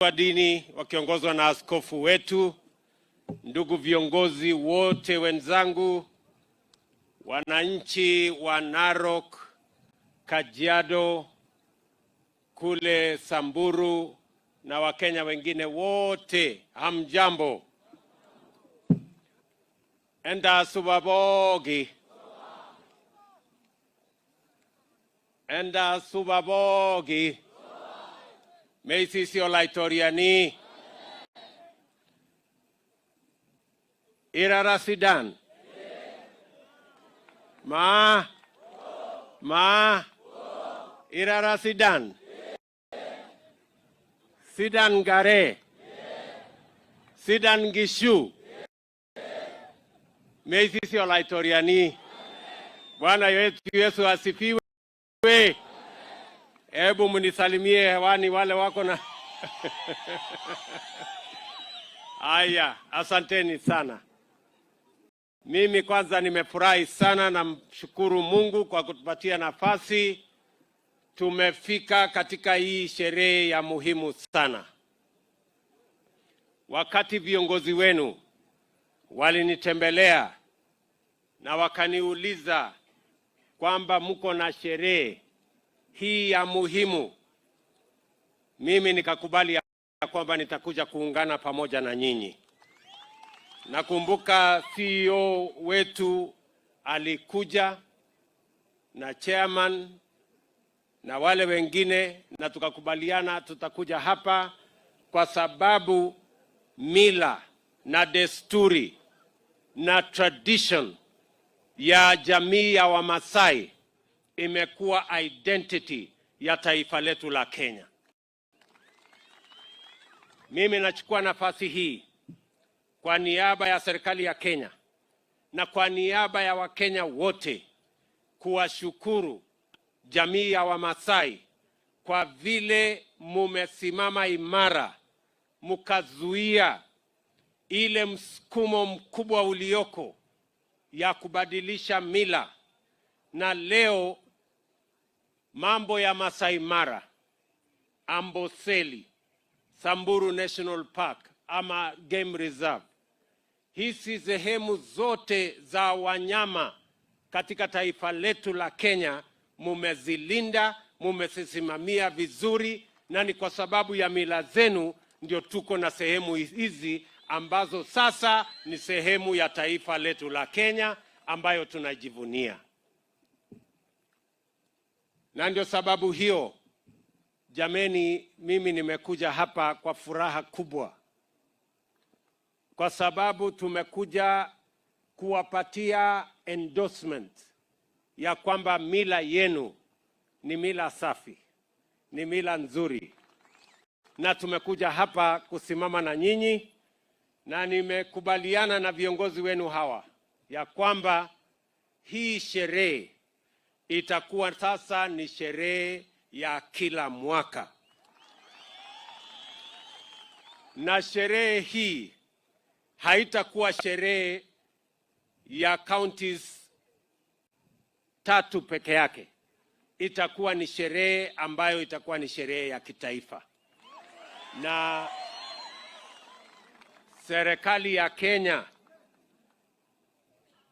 wa dini wakiongozwa na askofu wetu, ndugu viongozi wote wenzangu, wananchi wa Narok, Kajiado, kule Samburu na Wakenya wengine wote, hamjambo. Enda subabogi. Enda subabogi. Meisisi olaitoriani. Irara sidan. Ma. Irara sidan. Sidan gare. Sidan gishu. Meisisi olaitoriani. Bwana wetu Yesu asifiwe. Hebu mnisalimie hewani wale wako na Aya, asanteni sana. Mimi kwanza nimefurahi sana na mshukuru Mungu kwa kutupatia nafasi. Tumefika katika hii sherehe ya muhimu sana. Wakati viongozi wenu walinitembelea na wakaniuliza kwamba mko na sherehe hii ya muhimu, mimi nikakubali ya kwamba nitakuja kuungana pamoja na nyinyi. Nakumbuka CEO wetu alikuja na chairman na wale wengine, na tukakubaliana tutakuja hapa kwa sababu mila na desturi na tradition ya jamii ya Maasai imekuwa identity ya taifa letu la Kenya. Mimi nachukua nafasi hii kwa niaba ya serikali ya Kenya na kwa niaba ya Wakenya wote kuwashukuru jamii ya Maasai kwa vile mumesimama imara, mukazuia ile msukumo mkubwa ulioko ya kubadilisha mila. Na leo mambo ya Maasai Mara, Amboseli, Samburu National Park ama Game Reserve, hizi sehemu zote za wanyama katika taifa letu la Kenya mumezilinda, mumezisimamia vizuri, na ni kwa sababu ya mila zenu ndio tuko na sehemu hizi ambazo sasa ni sehemu ya taifa letu la Kenya ambayo tunajivunia. Na ndio sababu hiyo, jameni, mimi nimekuja hapa kwa furaha kubwa, kwa sababu tumekuja kuwapatia endorsement ya kwamba mila yenu ni mila safi, ni mila nzuri, na tumekuja hapa kusimama na nyinyi, na nimekubaliana na viongozi wenu hawa ya kwamba hii sherehe itakuwa sasa ni sherehe ya kila mwaka. Na sherehe hii haitakuwa sherehe ya counties 3 peke yake. Itakuwa ni sherehe ambayo itakuwa ni sherehe ya kitaifa. Na serikali ya Kenya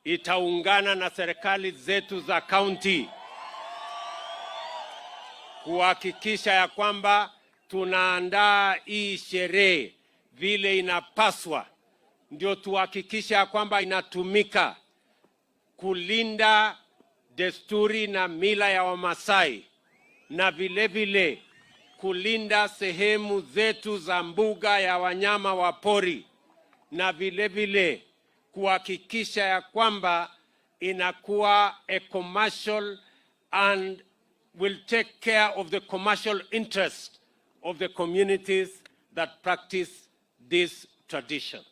itaungana na serikali zetu za county kuhakikisha ya kwamba tunaandaa hii sherehe vile inapaswa, ndio tuhakikisha ya kwamba inatumika kulinda desturi na mila ya Wamasai, na vile vile kulinda sehemu zetu za mbuga ya wanyama wa pori, na vile vile kuhakikisha ya kwamba inakuwa a commercial and will take care of the commercial interest of the communities that practice this tradition.